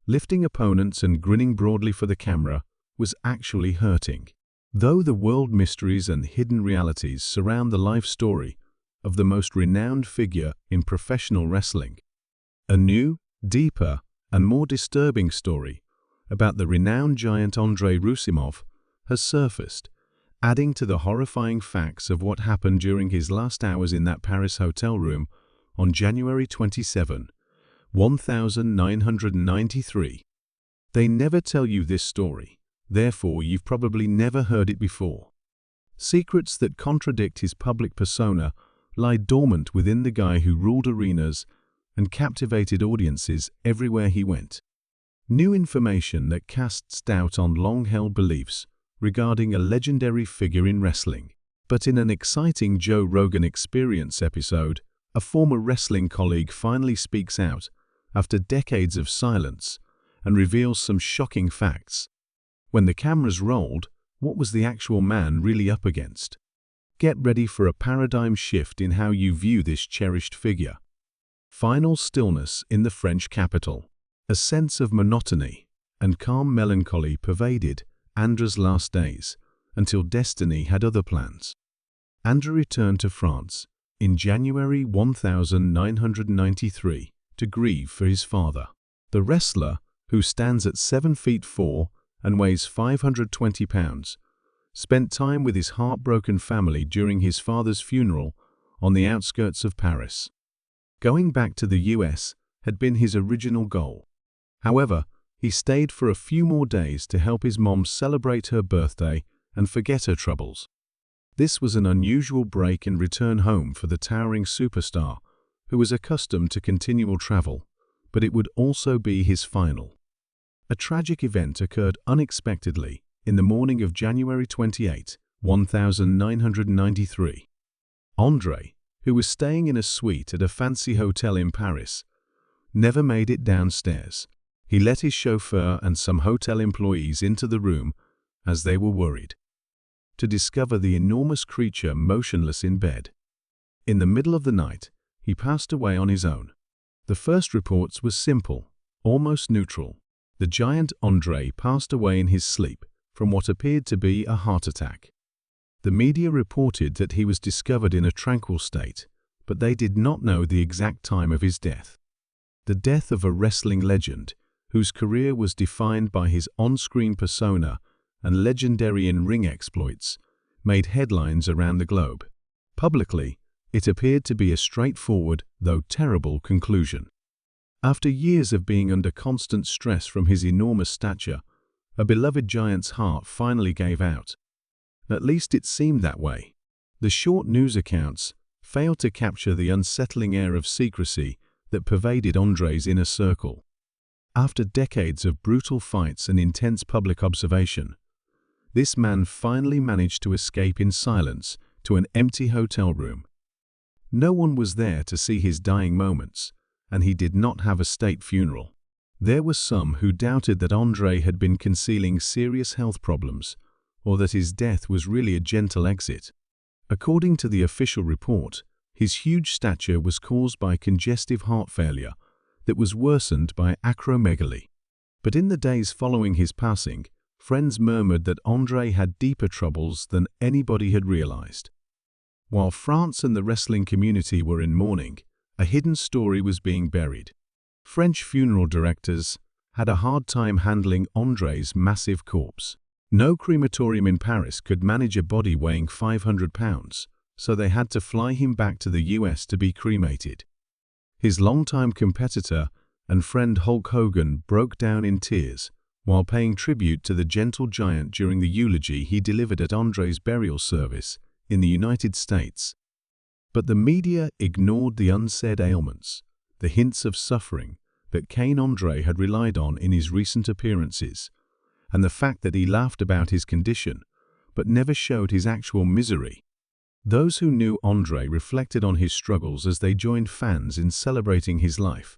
Lifting opponents and grinning broadly for the camera was actually hurting. Though the world mysteries and hidden realities surround the life story of the most renowned figure in professional wrestling, a new, deeper, and more disturbing story about the renowned giant Andrei Rousimov has surfaced, adding to the horrifying facts of what happened during his last hours in that Paris hotel room on January 27, 1993. They never tell you this story, therefore you've probably never heard it before. Secrets that contradict his public persona lie dormant within the guy who ruled arenas and captivated audiences everywhere he went. New information that casts doubt on long-held beliefs regarding a legendary figure in wrestling. But in an exciting Joe Rogan Experience episode, a former wrestling colleague finally speaks out after decades of silence and reveals some shocking facts. When the cameras rolled, what was the actual man really up against? Get ready for a paradigm shift in how you view this cherished figure. Final stillness in the French capital. A sense of monotony and calm melancholy pervaded Andrei's last days until destiny had other plans. Andrei returned to France in January 1993 to grieve for his father. The wrestler, who stands at 7 feet 4 and weighs 520 pounds, spent time with his heartbroken family during his father's funeral on the outskirts of Paris. Going back to the US had been his original goal. However, he stayed for a few more days to help his mom celebrate her birthday and forget her troubles. This was an unusual break and return home for the towering superstar, who was accustomed to continual travel, but it would also be his final. A tragic event occurred unexpectedly in the morning of January 28, 1993. Andrei, who was staying in a suite at a fancy hotel in Paris, never made it downstairs. He let his chauffeur and some hotel employees into the room as they were worried to discover the enormous creature motionless in bed. In the middle of the night, he passed away on his own. The first reports were simple, almost neutral. The giant Andrei passed away in his sleep from what appeared to be a heart attack. The media reported that he was discovered in a tranquil state, but they did not know the exact time of his death. The death of a wrestling legend, whose career was defined by his on-screen persona and legendary in-ring exploits, made headlines around the globe. Publicly, it appeared to be a straightforward, though terrible, conclusion. After years of being under constant stress from his enormous stature, a beloved giant's heart finally gave out. At least it seemed that way. The short news accounts failed to capture the unsettling air of secrecy that pervaded Andrei's inner circle. After decades of brutal fights and intense public observation, this man finally managed to escape in silence to an empty hotel room. No one was there to see his dying moments, and he did not have a state funeral. There were some who doubted that Andrei had been concealing serious health problems, or that his death was really a gentle exit. According to the official report, his huge stature was caused by congestive heart failure that was worsened by acromegaly. But in the days following his passing, friends murmured that Andrei had deeper troubles than anybody had realized. While France and the wrestling community were in mourning, a hidden story was being buried. French funeral directors had a hard time handling Andrei's massive corpse. No crematorium in Paris could manage a body weighing 500 pounds, so they had to fly him back to the US to be cremated. His longtime competitor and friend Hulk Hogan broke down in tears while paying tribute to the gentle giant during the eulogy he delivered at Andrei's burial service in the United States. But the media ignored the unsaid ailments, the hints of suffering that Kane Andrei had relied on in his recent appearances, and the fact that he laughed about his condition but never showed his actual misery. Those who knew Andrei reflected on his struggles as they joined fans in celebrating his life.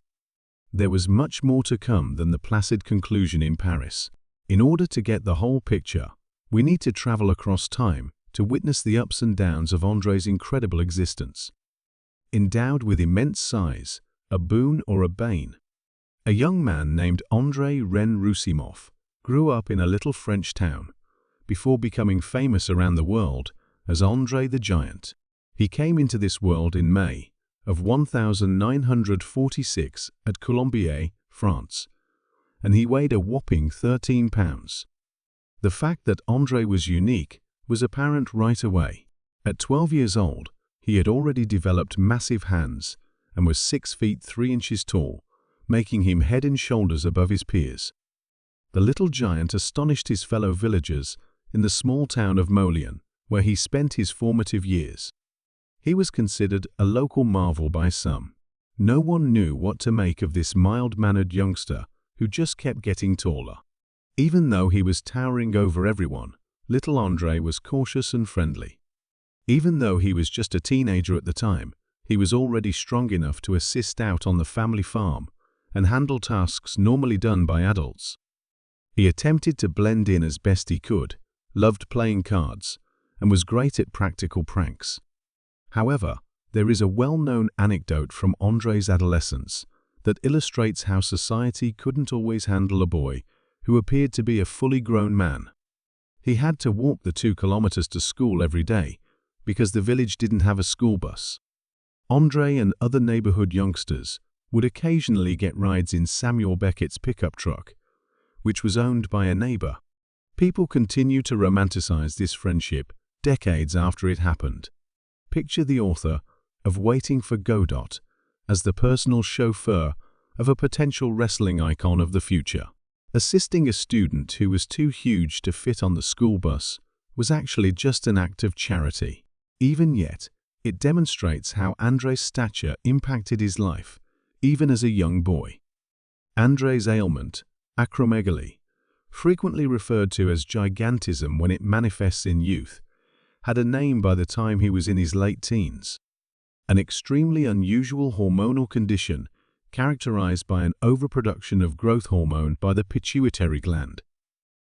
There was much more to come than the placid conclusion in Paris. In order to get the whole picture, we need to travel across time to witness the ups and downs of Andrei's incredible existence. Endowed with immense size, a boon or a bane, A young man named Andrei Ren-Roussimoff grew up in a little French town before becoming famous around the world as André the Giant. He came into this world in May of 1946 at Colombier, France, and he weighed a whopping 13 pounds. The fact that André was unique was apparent right away. At 12 years old, he had already developed massive hands and was 6 feet 3 inches tall, making him head and shoulders above his peers. The little giant astonished his fellow villagers in the small town of Molian, where he spent his formative years. He was considered a local marvel by some. No one knew what to make of this mild-mannered youngster who just kept getting taller. Even though he was towering over everyone, little André was cautious and friendly. Even though he was just a teenager at the time, he was already strong enough to assist out on the family farm and handle tasks normally done by adults. He attempted to blend in as best he could, loved playing cards, and was great at practical pranks. However, there is a well-known anecdote from André's adolescence that illustrates how society couldn't always handle a boy who appeared to be a fully grown man. He had to walk the 2 kilometers to school every day because the village didn't have a school bus. André and other neighborhood youngsters would occasionally get rides in Samuel Beckett's pickup truck, which was owned by a neighbor. People continue to romanticize this friendship decades after it happened. Picture the author of Waiting for Godot as the personal chauffeur of a potential wrestling icon of the future. Assisting a student who was too huge to fit on the school bus was actually just an act of charity. Even yet, it demonstrates how André's stature impacted his life, even as a young boy. André's ailment, acromegaly, frequently referred to as gigantism when it manifests in youth, had a name by the time he was in his late teens. An extremely unusual hormonal condition characterized by an overproduction of growth hormone by the pituitary gland.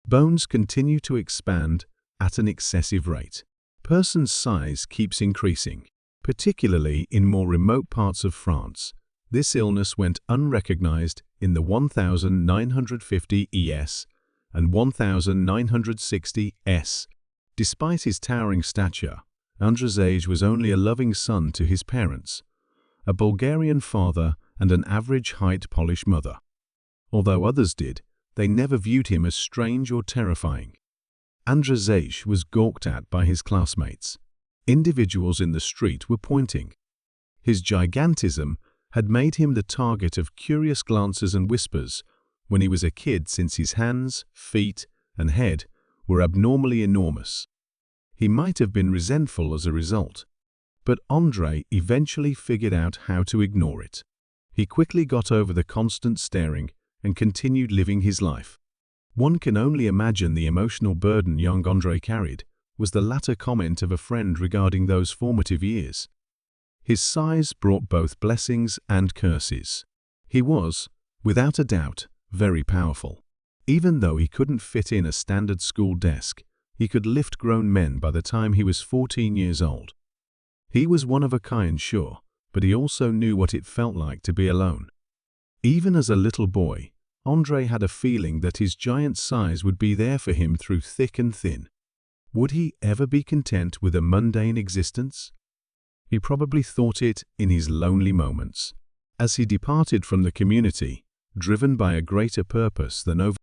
Bones continue to expand at an excessive rate. Person's size keeps increasing, particularly in more remote parts of France. This illness went unrecognized in the 1950 ES and 1960 S. Despite his towering stature, André's age was only a loving son to his parents, a Bulgarian father and an average-height Polish mother. Although others did, they never viewed him as strange or terrifying. André's age was gawked at by his classmates. Individuals in the street were pointing. His gigantism had made him the target of curious glances and whispers when he was a kid, since his hands, feet, and head were abnormally enormous. He might have been resentful as a result, but André eventually figured out how to ignore it. He quickly got over the constant staring and continued living his life. One can only imagine the emotional burden young André carried, was the latter comment of a friend regarding those formative years. His size brought both blessings and curses. He was, without a doubt, very powerful. Even though he couldn't fit in a standard school desk, he could lift grown men by the time he was 14 years old. He was one of a kind, sure, but he also knew what it felt like to be alone. Even as a little boy, André had a feeling that his giant size would be there for him through thick and thin. Would he ever be content with a mundane existence? He probably thought it in his lonely moments. As he departed from the community, driven by a greater purpose than over